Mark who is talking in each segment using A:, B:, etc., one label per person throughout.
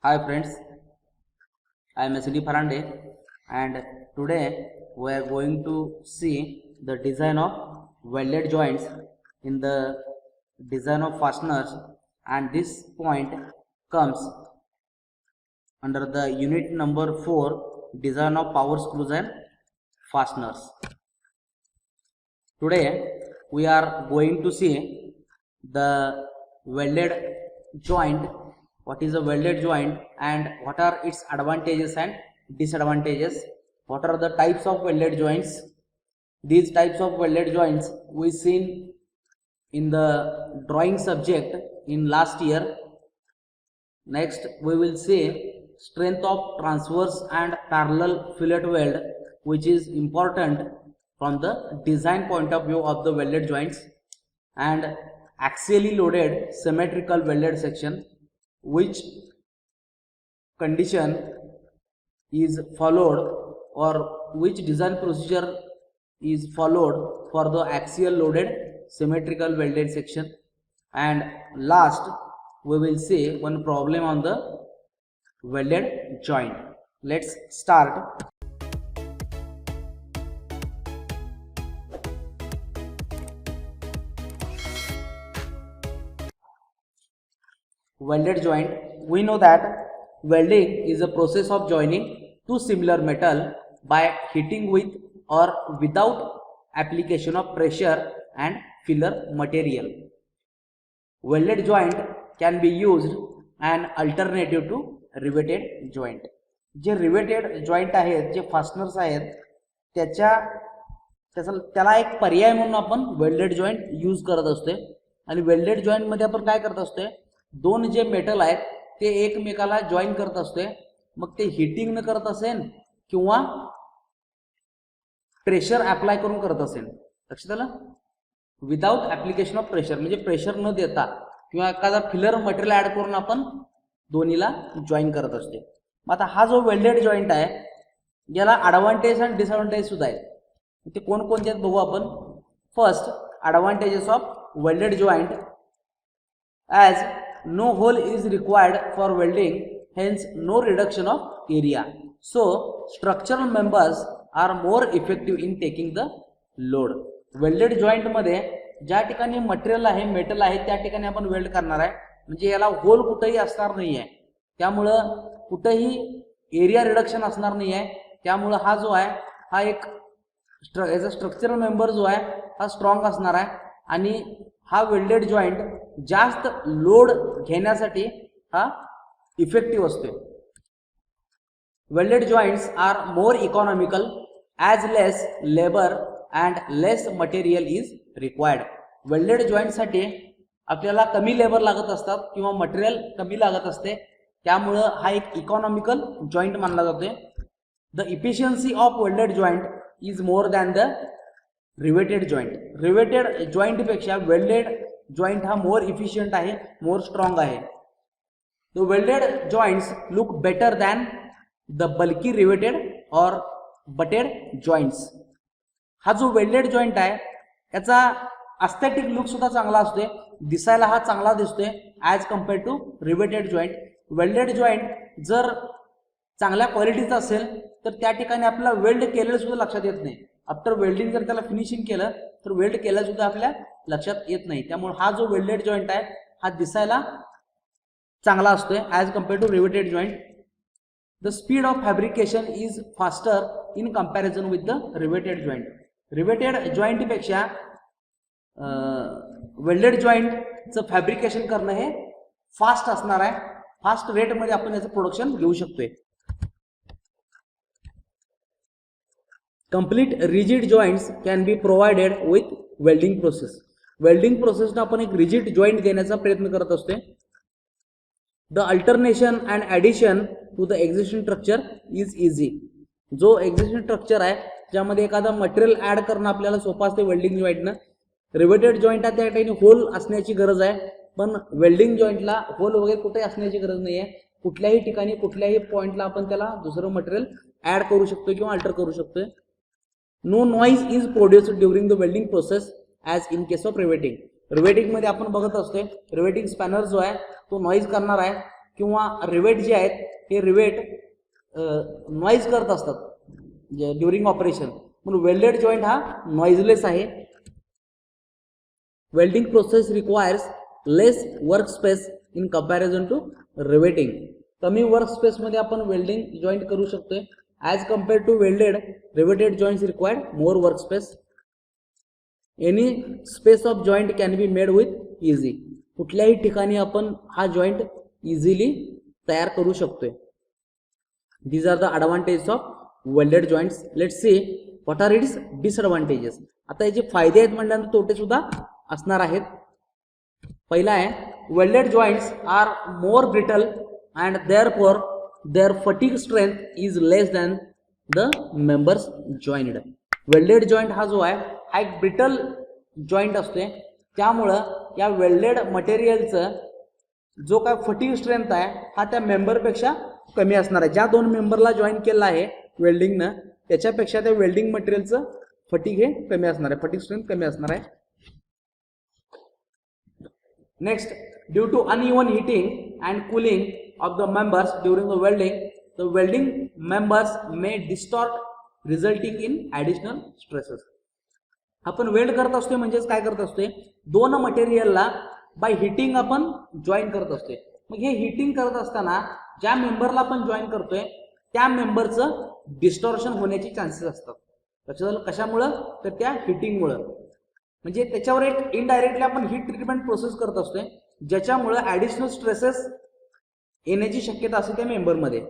A: Hi friends, I am S.D. Farande and today we are going to see the design of welded joints in the design of fasteners, and this point comes under the unit number 4, design of power screws and fasteners. Today we are going to see the welded joint, what is a welded joint and what are its advantages and disadvantages, what are the types of welded joints. These types of welded joints we seen in the drawing subject in last year. Next we will see strength of transverse and parallel fillet weld, which is important from the design point of view of the welded joints, and axially loaded symmetrical welded section, which condition is followed or which design procedure is followed for the axial loaded symmetrical welded section. And last we will see one problem on the welded joint. Let's start. Welded joint, we know that welding is a process of joining two similar metal by heating with or without application of pressure and filler material. Welded joint can be used an alternative to riveted joint. जे riveted joint आहेत, जे fasteners आहेत, त्याला एक पर्याय म्हणून आपण welded joint use करत असतो. आणि वेल्डेड जॉइंट मध्ये आपण काय करत असतो, दोन जे मेटल आहेत ते एकमेकाला जॉईन करत असते. मग ते हिटिंग न करत असेल किंवा प्रेशर अप्लाय करून करत असेल. लक्षात आलं? विदाउट ऍप्लिकेशन ऑफ प्रेशर म्हणजे प्रेशर न देता किंवा एखादा फिलर मटेरियल ऍड करून आपण दोन्हीला जॉईन करत असते. मग आता हा जो वेल्डेड जॉईंट आहे याला ॲडव्हान्टेज आणि डिसएडव्हान्टेज सुद्धा आहेत. ते कोणकोणते आहेत बघू आपण. First, advantages of welded joint. As no hole is required for welding, hence no reduction of area, so structural members are more effective in taking the load. welded joint मध्ये ज्या ठिकाणी मटेरियल आहे, मेटल आहे, त्या ठिकाणी आपण weld करणार आहे. म्हणजे याला होल कुठेही असणार नाही आहे, त्यामुळं कुठेही एरिया रिडक्शन असणार नाही आहे. त्यामुळं हा जो आहे हा एक याचा स्ट्रक्चरल मेंबर जो आहे हा स्ट्रॉंग असणार आहे. आणि हा वेल्डेड जॉइंट जास्त लोड घेण्यासाठी हा इफेक्टिव्ह असतो. Welded joints are more economical as less labour and less material is required. Welded जॉइंटसाठी आपल्याला कमी लेबर लागत असतात किंवा मटेरियल कमी लागत असते, त्यामुळं हा एक इकॉनॉमिकल जॉइंट मानला जातोय. The efficiency of welded joint is more than the riveted joint. Riveted joint पेक्षा वेल्डेड जॉइंट हा मोर इफिशियंट आहे, मोर स्ट्रॉंग आहे. The welded joints look better than the bulky riveted और बटेड जॉइंट्स. हा जो वेल्डेड जॉइंट आहे याचा अस्थेटिक लुक सुद्धा चांगला असतोय, दिसायला हा चांगला दिसतोय as compared to riveted joint. Welded joint जर चांगल्या क्वालिटीचा असेल तर त्या ठिकाणी आपल्याला वेल्ड केलेलं सुद्धा लक्षात येत नाही. आफ्टर वेल्डिंग जर त्याला फिनिशिंग केलं तर वेल्ड केलं सुद्धा आपल्या लक्षात येत नाही. त्यामुळे हा जो वेल्डेड जॉइंट आहे हा दिसायला चांगला असतोय as compared to riveted joint. The speed of fabrication is faster in comparison with the riveted joint. Riveted joint पेक्षा वेल्डेड जॉइंटचं फॅब्रिकेशन करणं हे फास्ट असणार आहे. फास्ट रेटमध्ये आपण याचं प्रोडक्शन घेऊ शकतोय. Complete rigid joints can be provided with welding process. Welding प्रोसेसनं आपण एक रिजिड जॉइंट देण्याचा प्रयत्न करत असतोय. The alternation and addition to the existing structure is easy. जो एक्झिस्टिंग स्ट्रक्चर आहे ज्यामध्ये एखादा मटेरियल ॲड करणं आपल्याला सोपं असते वेल्डिंग जॉइंटनं. रिवेटेड जॉइंट आहे त्या ठिकाणी होल असण्याची गरज आहे, पण वेल्डिंग जॉइंटला होल वगैरे कुठेही असण्याची गरज नाही आहे. कुठल्याही ठिकाणी कुठल्याही पॉईंटला आपण त्याला दुसरं मटेरियल ॲड करू शकतो किंवा अल्टर करू शकतोय. No noise is produced during the welding process as in case of riveting. Riveting मध्ये आपण बघत असतोय रिवेटिंग स्पॅनर जो आहे तो नॉइज करणार आहे, किंवा रिवेट जे आहेत हे रिवेट नॉईज करत असतात ड्युरिंग ऑपरेशन, म्हणून वेल्डेड जॉईंट हा नॉईजलेस आहे. Welding process requires less work space in comparison to riveting. कमी वर्क स्पेसमध्ये आपण वेल्डिंग जॉईंट करू शकतोय. As compared to welded, riveted joints required more work space. Any space of joint can be made with easy. कुठल्याही ठिकाणी आपण हा joint easily तयार करू शकतोय. These are the advantages of welded joints. Let's see what are it's disadvantages. आता याचे फायदे आहेत म्हणल्यानंतर तोटे सुद्धा असणार आहेत. पहिला आहे welded joints are more brittle and therefore their fatigue strength is less than the members joint. Welded joint हा जो आहे हा एक ब्रिटल जॉईंट असतोय, त्यामुळं या वेल्डेड मटेरियलचं जो काय फटीग स्ट्रेंथ आहे हा त्या मेंबरपेक्षा कमी असणार आहे. ज्या दोन मेंबरला जॉईन केलं आहे वेल्डिंगनं त्याच्यापेक्षा त्या वेल्डिंग मटेरियलचं फटीग हे कमी असणार आहे, फटीग स्ट्रेंथ कमी असणार आहे. Next, due to uneven heating and cooling of the members during the welding, the welding members may distort resulting in additional stresses. आपण वेल्ड करत असतोय म्हणजेच काय करत असतोय, दोन मटेरियलला बाय हिटिंग आपण जॉईन करत असतोय. मग हे हिटिंग करत असताना ज्या मेंबरला आपण जॉईन करतोय त्या मेंबरचं डिस्टॉर्शन होण्याचे चान्सेस असतात. लक्षात कशामुळं, तर त्या हिटिंगमुळं. म्हणजे त्याच्यावर एक इनडायरेक्टली आपण हीट ट्रीटमेंट प्रोसेस करत असतोय ज्याच्यामुळं ॲडिशनल स्ट्रेसेस येण्याची शक्यता असते त्या मेंबरमध्ये.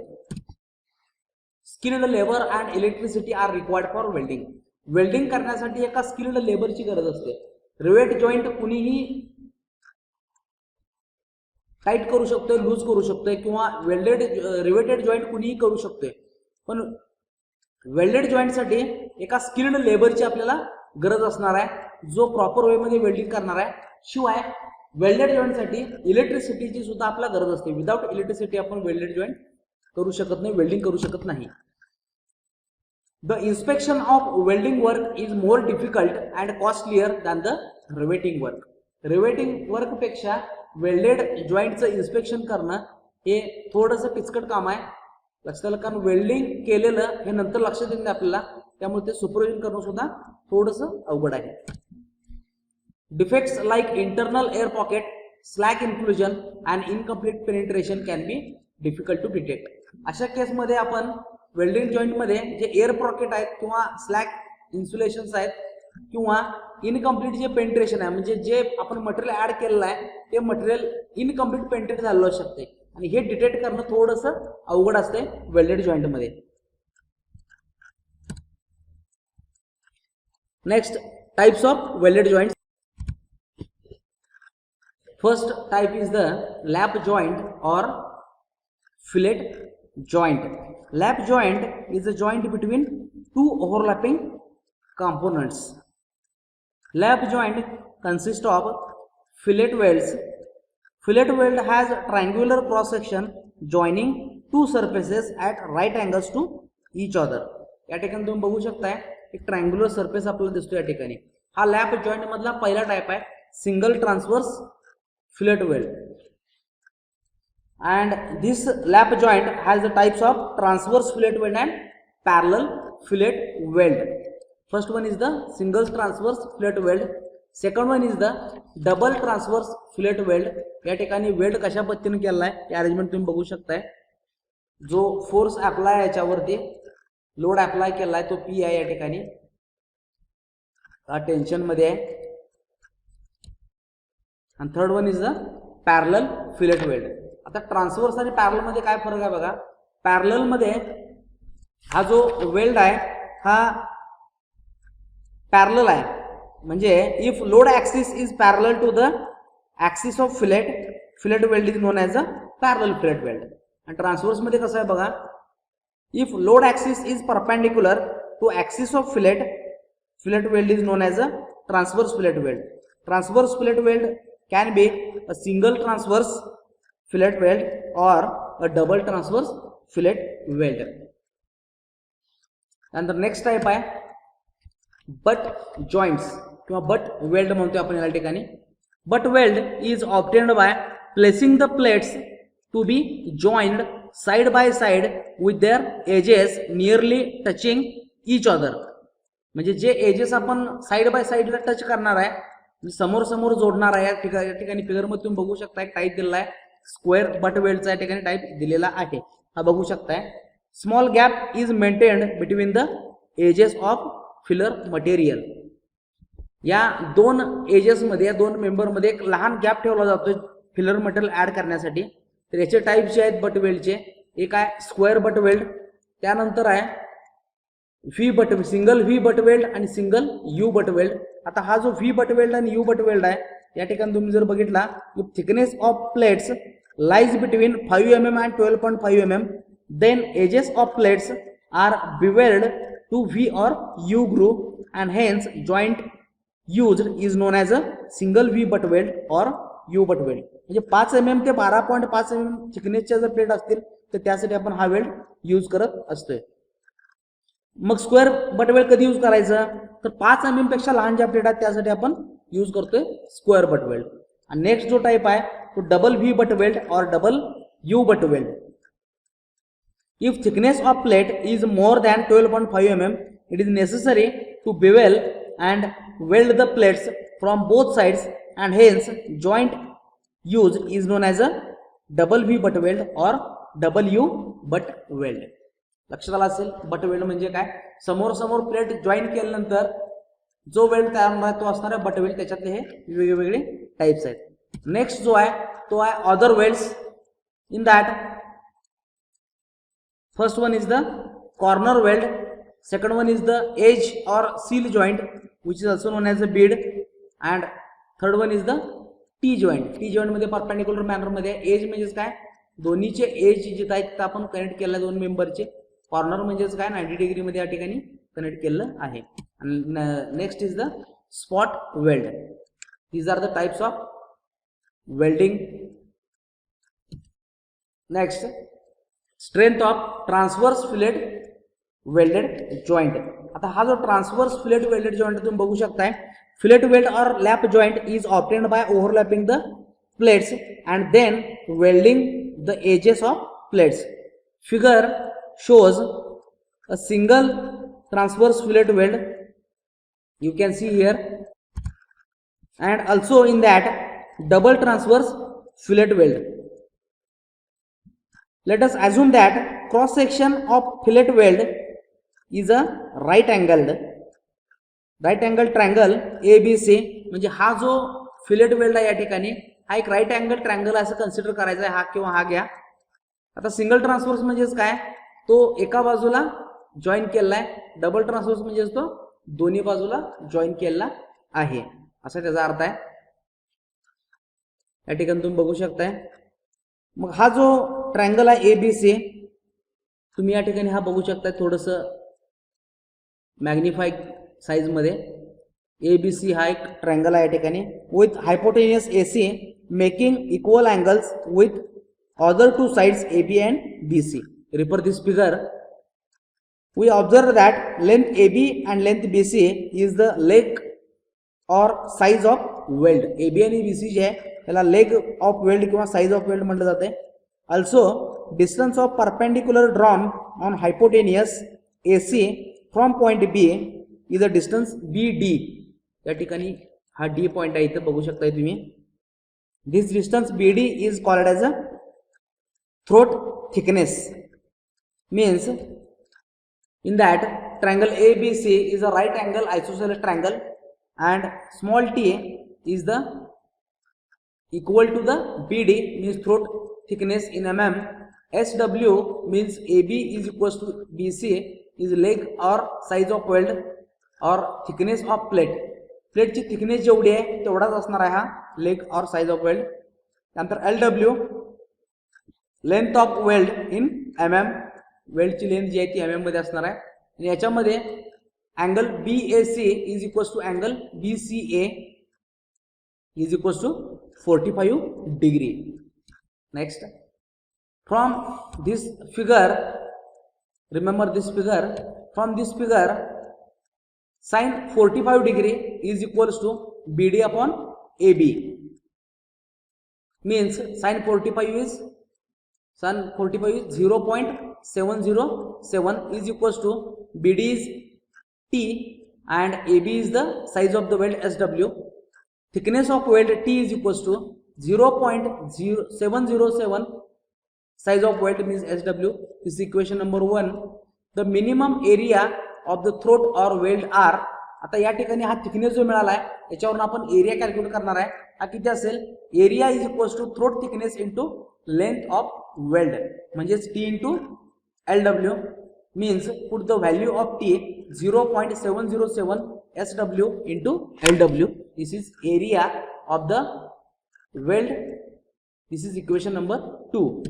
A: Skilled labour and electricity are required for welding. Welding करण्यासाठी एका स्किल्ड लेबरची गरज असते. रिवेट जॉईंट कुणीही टाईट करू शकतोय, लूज करू शकतोय किंवा रिवेटेड जॉईंट कुणीही करू शकतोय, पण वेल्डेड जॉईंटसाठी एका स्किल्ड लेबरची आपल्याला गरज असणार आहे जो प्रॉपर वेमध्ये वेल्डिंग करणार आहे. शिवाय वेल्डेड जॉईंटसाठी इलेक्ट्रिसिटीची सुद्धा आपल्याला गरज असते. विदाउट इलेक्ट्रिसिटी आपण वेल्डेड जॉईंट करू शकत नाही, वेल्डिंग करू शकत नाही. The inspection of welding work is more difficult and costlier than the riveting work. Riveting वर्कपेक्षा वेल्डेड जॉईंटचं इन्स्पेक्शन करणं हे थोडंसं किचकट काम आहे. लक्षात आलं, कारण वेल्डिंग केलेलं हे नंतर लक्षात येत नाही आपल्याला, त्यामुळे ते सुपरविजन करणं सुद्धा थोडंसं अवघड आहे. Defects like internal air pocket, slag inclusion and incomplete penetration can be difficult to detect. अशा केसमध्ये आपण वेल्डिंग जॉईंटमध्ये जे एअर पॉकेट आहेत किंवा स्लॅक इन्सुलेशन्स आहेत किंवा इनकम्प्लीट जे पेनिट्रेशन आहे, म्हणजे जे आपण मटेरियल ऍड केलेलं आहे ते मटेरियल इनकम्प्लीट पेनिट्रेट झालेलं असू शकते आणि हे डिटेक्ट करणं थोडंसं अवघड असते वेल्डेड जॉईंटमध्ये. Next, types of welded joint. First type is the lap joint और fillet joint. Lap joint is a joint between two overlapping components. Lap joint consists of fillet welds. Fillet weld has triangular cross section joining two surfaces at right angles to each other. या ठिकाणी तुम्ही बघू शकताय एक triangular surface आपल्याला दिसतो या ठिकाणी. हा लॅप जॉईंट मधला पहिला टाइप आहे, single transverse fillet weld. and this lap joint has the types of transverse fillet weld and parallel fillet weld. First one is the single transverse fillet weld, second one is the double transverse fillet weld. या ठिकाणी weld कशा पद्धतीने केला आहे हे arrangement तुम्ही बघू शकताय. जो फोर्स अप्लाय याच्यावरती लोड अप्लाय केला आहे तो पी आहे या ठिकाणी, हा टेन्शन मध्ये आहे. आणि third one is the parallel fillet weld. आता ट्रान्सवर्स आणि पॅरलल मध्ये काय फरक आहे बघा. पॅरलल मध्ये हा जो वेल्ड आहे हा पॅरलल आहे, म्हणजे if load axis is parallel to the axis of fillet, fillet weld is known as a parallel fillet weld. आणि ट्रान्सवर्स मध्ये कसं आहे बघा, if load axis is perpendicular to axis of fillet, fillet weld is known as a transverse fillet weld. Transverse fillet weld can be a single transverse fillet weld or a double transverse fillet weld. And the next type आहे butt joints किंवा butt weld म्हणतो आपण या ठिकाणी. Butt weld is obtained by placing the plates to be joined side by side with their edges nearly touching each other. म्हणजे जे edges आपण side by साइडला टच करणार आहे, समोर समोर जोडणार आहे, या ठिकाणी फिगरमध्ये तुम्ही बघू शकता एक टाईप दिलेला आहे, स्क्वेअर बट वेल्डचा या ठिकाणी टाईप दिलेला आहे, हा बघू शकताय. Small gap is maintained between the edges of filler material. या दोन एजेसमध्ये, या दोन मेंबरमध्ये एक लहान गॅप ठेवला जातो फिलर मटेरियल ऍड करण्यासाठी. तर याचे टाईप जे आहेत बट वेल्डचे, एक आहे स्क्वेअर बट वेल्ड, त्यानंतर आहे V butt, single V butt weld आणि सिंगल यू बट वेल्ड. आता हा जो व्ही बट वेल्ड आणि यू बट वेल्ड आहे, या ठिकाणी तुम्ही जर बघितला की thickness of plates lies between 5 mm and 12.5 mm, then edges of plates are beveled to V or U groove and hence joint used is known as a single V butt weld or U butt weld. म्हणजे 5 mm ते 12.5 mm थिकनेसच्या जर plate असतील तर त्यासाठी आपण हा weld use करत असतोय. मग स्क्वेअर बट वेल्ड कधी यूज करायचं, तर 5 mm पेक्षा लहान ज्या प्लेट आहेत त्यासाठी आपण यूज करतोय स्क्वेअर बट वेल्ड. आणि नेक्स्ट जो टाइप आहे तो डबल व्ही बट वेल्ड और double U butt weld. If thickness of plate is more than 12.5 mm, it is necessary to bevel and weld the plates from both sides and hence joint used is known as a double V butt weld or double U butt weld. लक्षात आलं असेल butt weld म्हणजे काय, समोर समोर plate join केल्यानंतर जो weld तयार होणार आहे तो असणार आहे बट वेल्ड. त्याच्यातले हे वेगवेगळे टाइप्स आहेत. नेक्स्ट जो आहे तो आहे other welds. In that first one is the corner weld, second one is the edge or seal joint which is also known as a bead, and third one is the T joint. T joint मध्ये perpendicular manner मध्ये, age म्हणजेच काय, दोन्हीचे age जे आहेत आपण connect केले दोन मेंबरचे. कॉर्नर म्हणजेच काय, 90 डिग्री मध्ये या ठिकाणी कनेक्ट केलं आहे. Next is the spot weld. These are the types of welding. Next strength of transverse fillet welded joint. आता हा जो ट्रान्सवर्स फिलेट वेल्डेड जॉइंट तुम्ही बघू शकताय, fillet weld or lap joint is obtained by overlapping the plates and then welding the edges of plates. Figure shows a single transverse fillet weld, you can see here, and also in that double transverse fillet weld. Let us assume that cross section of fillet weld is a right angled triangle ABC. म्हणजे हा जो fillet weld आहे या ठिकाणी हा एक right angle triangle असं consider करायचा आहे, हा किंवा हा घ्या. आता सिंगल ट्रान्सवर्स म्हणजेच काय, तो एका बाजूला जॉईन केला आहे. डबल ट्रान्सवर्स म्हणजेच तो दोन्ही बाजूला जॉईन केला आहे, असा त्याचा अर्थ आहे. या ठिकाणी तुम्ही बघू शकताय. मग हा जो ट्रायंगल आहे एबीसी, तुम्ही या ठिकाणी हा बघू शकताय थोडस मॅग्निफाय साइज मध्ये. एबीसी हा एक ट्रायंगल आहे या ठिकाणी with hypotenuse AC making equal angles with other two sides AB and BC. Refer this figure. We observe that length AB and length BC is the leg or size of weld. AB आणि BC जे आहे त्याला leg of weld किंवा size of weld म्हटलं जाते. Also distance of perpendicular drawn on hypotenuse AC from point B is a distance BD. या ठिकाणी हा D पॉइंट आहे, इथे बघू शकताय तुम्ही. This distance BD is called as a throat thickness. Means in that triangle ABC is a right angle isosceles triangle and small t is the equal to the BD means throat thickness in mm. SW means AB is equals to BC is leg or size of weld or thickness of plate. Plate ची thickness जेवढी आहे तेवढाच असणार आहे हा leg or size of weld. त्यानंतर LW length of weld in mm. वेल्डची length जी आहे ती mm मध्ये असणार आहे. आणि याच्यामध्ये angle BAC is equals to angle BCA is equals to 45 degree. Next, from this figure, remember this figure, from this figure sin 45 degree is equals to BD upon AB. Means sin 45 is Sun 45 is 0.707 is equals to BD is T and AB is the size of the weld SW. Thickness of weld T is equals to 0.0707 size of weld means SW. This is equation number 1. The minimum area of the throat or weld are, आता या ठिकाणी हा thickness जो मिळाला आहे याच्यावरून आपण area calculate करणार आहे. हा किती असेल, area is equals to throat thickness into length of weld म्हणजेच T into LW means put the value of T 0.707 SW into LW. This is area of the weld. This is equation number 2.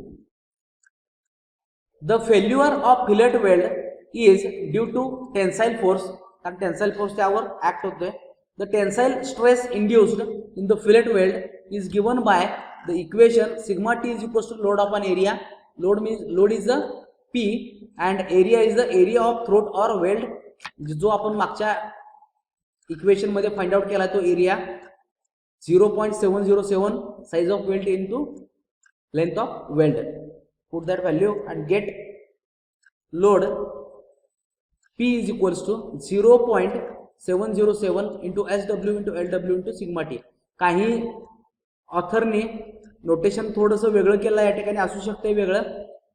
A: The failure of fillet weld is due to tensile force. कारण tensile force त्यावर act होतोय. The tensile stress induced in the fillet weld is given by the equation sigma T is equals to load upon area. Load means load is the P and area is the area of throat or weld. जो आपण मागच्या equation मध्ये find out केला तो area 0.707 size of weld into length of weld. Put that value and get load P is equals to 0.707 into SW into LW into sigma T. काही ऑथरने notation थोडंसं वेगळं केलं या ठिकाणी असू शकते वेगळं.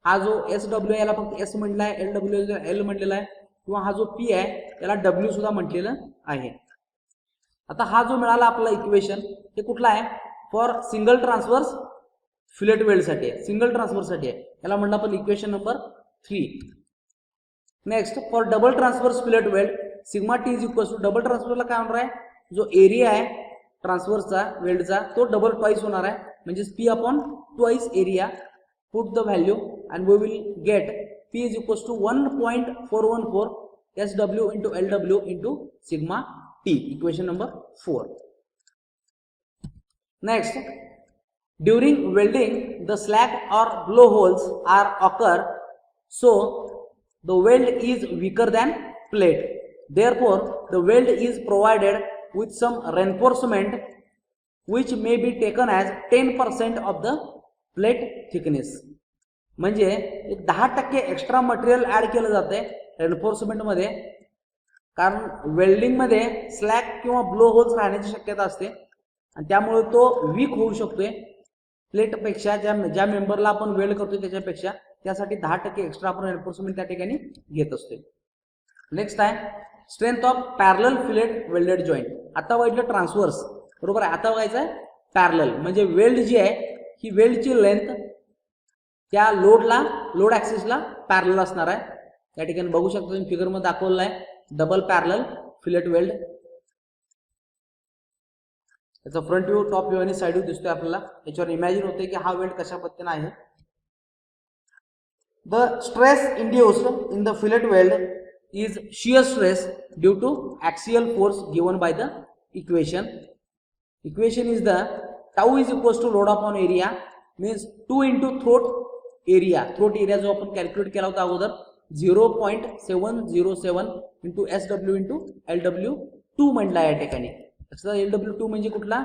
A: हा जो SW याला फक्त S म्हटला आहे, LW L म्हटलेला आहे किंवा हा जो P आहे याला W सुद्धा म्हटलेलं आहे. आता हा जो मिळाला आपला इक्वेशन हे कुठला आहे, for single transverse fillet weld साठी आहे, सिंगल ट्रान्सफर साठी आहे. याला म्हणलं आपण equation number 3. Next for double transverse fillet weld sigma T is equals to double ट्रान्सफरला काय होणार आहे, जो एरिया आहे ट्रान्सफरचा वेल्डचा तो डबल ट्वाइस होणार आहे म्हणजे P upon twice area. Put the value and we will get P is equals to 1.414 SW into LW into sigma T. Equation number 4. Next, during welding the slack or blowholes are occur, so the weld is weaker than plate. Therefore, the weld is provided with some reinforcement which may be taken as 10% of the plate thickness. म्हणजे एक 10% extra material add केलं जाते reinforcement मध्ये, कारण welding मध्ये slack किंवा blow holes राहण्याची शक्यता असते आणि त्यामुळे तो वीक होऊ शकतोय प्लेट पेक्षा. ज्या मेंबरला आपण वेल्ड करतोय त्याच्यापेक्षा त्यासाठी 10% एक्स्ट्रा आपण रेन्फोर्समेंट त्या ठिकाणी घेत असतोय. नेक्स्ट आहे strength of parallel fillet welded joint. आता बघितलं ट्रान्सवर्स बरोबर आहे, आता बघायचं आहे पॅरलल म्हणजे वेल्ड जी आहे ही वेल्डची लेंथ त्या लोड ऍक्सिसला पॅरलल असणार आहे. या ठिकाणी बघू शकता तुम्ही फिगर मध्ये दाखवलेला आहे डबल पॅरलल फिलेट वेल्ड. याचा फ्रंट व्ह्यू, टॉप व्ह्यू आणि साइड व्ह्यू दिसतोय आपल्याला. याच्यावर इमॅजिन होते की हा वेल्ड कशा पद्धतीने आहे. The stress induced in the fillet weld is shear stress due to axial force given by the equation. Equation is the tau is equals to load upon area means 2 into throat area. Throat area जो आपण calculate केला होता अगोदर 0.707 into SW into LW2 म्हटला या ठिकाणी. त्याचा LW2 म्हणजे कुठला,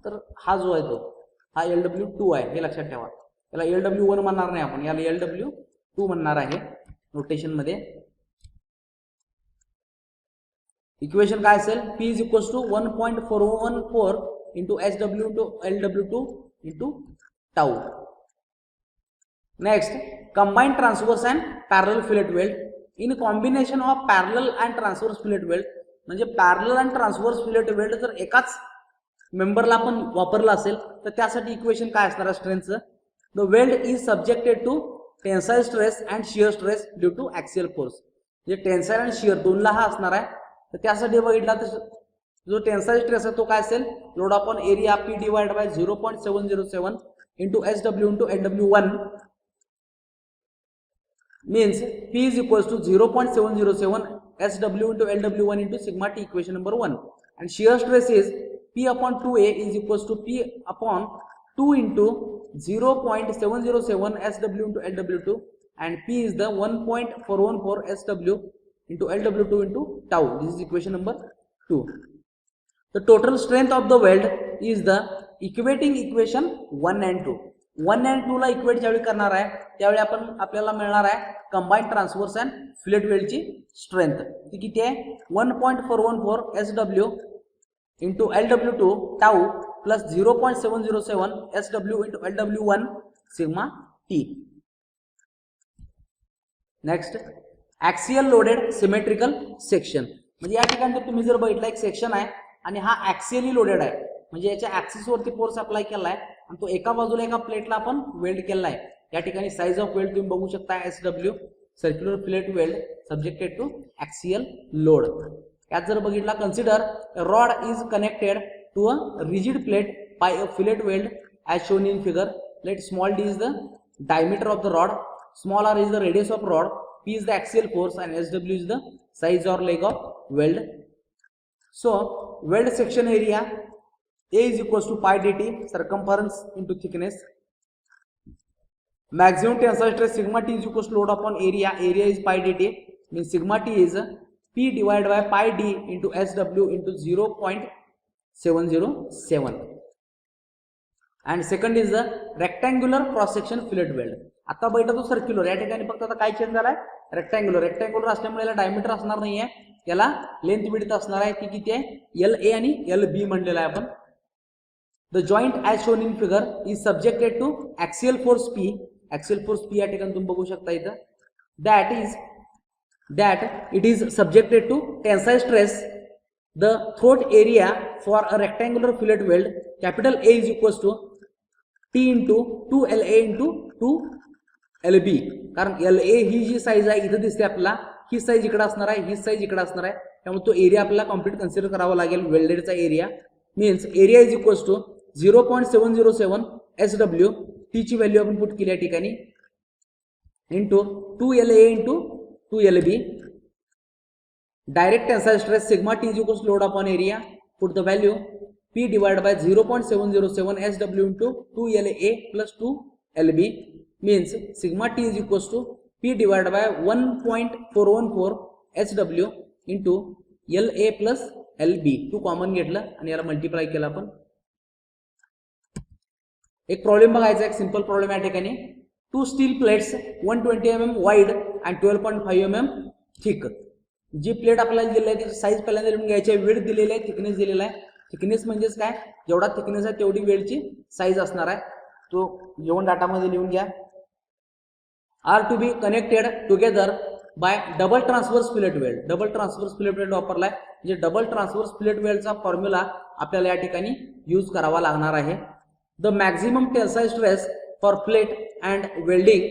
A: तर हा जो आहे तो हा LW2 आहे हे लक्षात ठेवा. याला LW1 म्हणणार नाही आपण, याला LW2 म्हणणार आहे नोटेशन मध्ये. इक्वेशन काय असेल, P is equals to 1.414 into SW into LW2 into tau. Next, combined transverse and parallel fillet weld. In combination of parallel and transverse fillet weld म्हणजे parallel and transverse fillet weld जर एकाच मेंबरला आपण वापरला असेल तर त्यासाठी इक्वेशन काय असणार आहे स्ट्रेंथचं, the weld is subjected to tensile stress and shear stress due to axial force. म्हणजे टेन्साइल आणि शियर दोनला हा असणार आहे. तर त्यासाठी बघितला तर जो टेन्साइल स्ट्रेस आहे तो काय असेल, load upon area P divide by 0.707 into SW into LW1 means P is equals to 0.707 SW into LW1 into sigma T. Equation number 1. And shear stress is P upon 2A is equals to P upon 2 into 0.707 SW into LW2 and P is the 1.414 SW into LW2 into tau. This is equation number 2. The total strength of the weld is the equating equation 1 and 2. 1 आणि 2 ला equate ज्यावेळी करणार आहे त्यावेळी आपल्याला मिळणार आहे combined transverse and fillet वेल्डची स्ट्रेंथ. ती किती आहे 1.414 SW into LW2 tau plus 0.707 SW into LW1 sigma T. Next axial loaded symmetrical section. म्हणजे या ठिकाणी तुम्ही जर बघितलं एक सेक्शन आहे आणि हा ॲक्सियली लोडेड आहे, म्हणजे याच्या ॲक्सिसवरती फोर्स अप्लाय केला आहे आणि तो एका बाजूला एका प्लेटला आपण वेल्ड केला आहे. या ठिकाणी साईज ऑफ वेल्ड तुम्ही बघू शकता SW circular fillet weld subjected to axial load. यात जर बघितला consider rod is connected to a rigid plate by a fillet weld as shown in figure. Let small d is the diameter of the rod, small r is the radius of rod, P is the axial force and SW is the size or leg of weld. So weld section area A is equals to pi dt circumference into thickness. Maximum tensile stress sigma T is equals to load upon area. Area is pi dt means sigma T is P divided by pi d into SW into 0.707. And second is the rectangular cross section fillet weld. आता बैठा तो circular, या ठिकाणी फक्त आता काय change झालाय rectangular. Rectangular असल्यामुळे याला डायमीटर असणार नाहीये, याला लेंथ विड्थ असणार आहे. ती किती आहे LA आणि LB म्हणलेला आहे आपण. The joint as shown in figure is subjected to axial force P. Axial force P या ठिकाणी तुम्ही बघू शकता इथं. That it is subjected to tensile stress. The throat area for a rectangular fillet weld capital A is equals to T into 2LA into 2LB. कारण LA ही जी size आहे इथं दिसते आपल्याला, ही साईज इकडे असणार आहे, ही साईज इकडे असणार आहे, त्यामुळे तो एरिया आपल्याला कम्प्लीट कन्सिडर करावा लागेल. वेल्डेडचा area means area is equals to 0.707 SW. T ची व्हॅल्यू आपण पुट केली या ठिकाणी into 2LA into 2LB. Direct tensile stress sigma T is equals load upon area. Put the value P divided by 0.707 SW into 2LA plus 2LB means sigma T is equals to P divided by 1.414 SW into LA plus LB. Two common घेतलं आणि याला multiply केलं आपण. एक problem बघायचा, एक simple problem या ठिकाणी. 2 steel plates 120 mm wide and 12.5 mm thick. जी प्लेट आपल्याला दिली आहे त्याची साईज पहिल्यांदा लिहून घ्यायची आहे, विड्थ दिलेली आहे, थिकनेस दिलेला आहे. थिकनेस म्हणजेच काय, जेवढा थिकनेस आहे तेवढी वेल्डची साईज असणार आहे. तो जेवण डाटामध्ये लिहून घ्या. Are to be connected together by double transverse fillet weld. Double transverse fillet weld वापरलाय, म्हणजे डबल ट्रान्सव्हर्स फिलेट वेल्डचा फॉर्म्युला आपल्याला या ठिकाणी यूज करावा लागणार आहे. The maximum tensile stress for plate and welding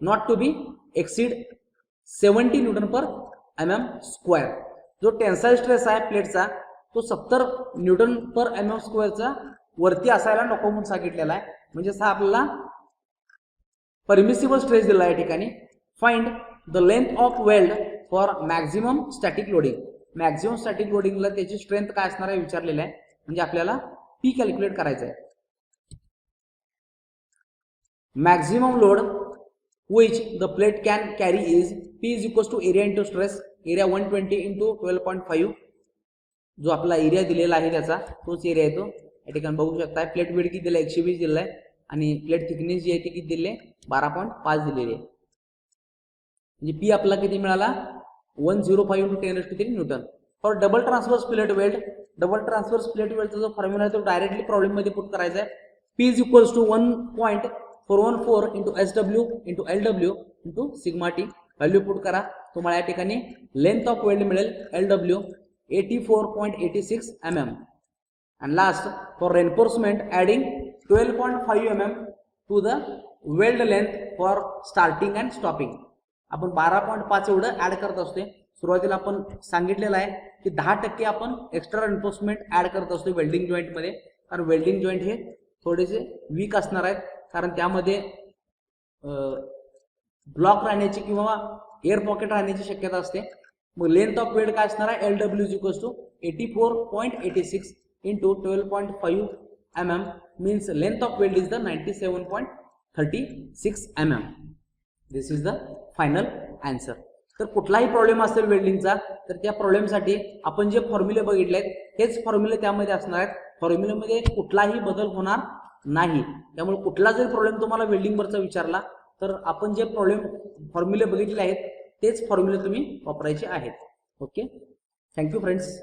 A: not to be exceed 70 newton per mm square. जो टेन्साइल स्ट्रेस आहे प्लेटचा तो 70 न्यूटन पर mm स्क्वेअरचा वरती असायला नको म्हणून सांगितलेला आहे. म्हणजे हा आपल्याला परमिसिबल स्ट्रेस दिला या ठिकाणी. Find the length of weld for maximum static loading. Maximum static लोडिंगला त्याची स्ट्रेंथ काय असणार आहे विचारलेलं आहे, म्हणजे आपल्याला P कॅल्क्युलेट करायचं आहे. Maximum load which the plate can carry is P is equals to area into stress. Area 120 into 12.5. जो आपला एरिया दिलेला आहे त्याचा तोच एरिया आहे तो या ठिकाणी बघू शकता. प्लेट वेट किती दिला 120 दिलेला आहे आणि प्लेट थिकनेस जी आहे ती किती दिली आहे 12.5 दिलेली आहे. म्हणजे P आपला किती मिळाला 105 into 10⁻³ Newton. For double transverse plate weld, double transverse plate वेल्डचा जो फॉर्म्युला आहे तो डायरेक्टली प्रॉब्लेम मध्ये पुट करायचा आहे. P is equals to 1.414 into SW into LW into sigma T. Value put करा, तुम्हाला या ठिकाणी लेंथ ऑफ वेल्ड मिळेल LW 84.86 mm. and last for reinforcement adding 12.5 mm to the weld length for starting and stopping. आपण 12.5 एवढं add करत असतो. सुरुवातीला आपण सांगितलेलं आहे की 10% आपण एक्स्ट्रा रेन्फोर्समेंट ऍड करत असतो वेल्डिंग जॉईंट मध्ये, कारण वेल्डिंग जॉईंट हे थोडेसे वीक असणार आहेत, कारण त्यामध्ये ब्लॉक राहण्याची किंवा एअर पॉकेट राहण्याची शक्यता असते. मग लेंथ ऑफ वेल्ड काय असणार आहे LW is equals to 84.86 into 12.5 mm means length of weld is the 97.36 mm. This is the final answer. तर कुठलाही प्रॉब्लेम असेल वेल्डिंगचा तर त्या प्रॉब्लेमसाठी आपण जे फॉर्म्युले बघितले आहेत हेच फॉर्म्युले त्यामध्ये असणार आहेत. फॉर्म्युलेमध्ये कुठलाही बदल होणार नाही. त्यामुळे कुठला जरी प्रॉब्लेम तुम्हाला वेल्डिंग वरचा विचारला तर आपण जे प्रॉब्लेम फॉर्म्युले बघितले आहेत तेच फॉर्म्युले तुम्ही वापरायचे आहेत. Okay, thank you friends.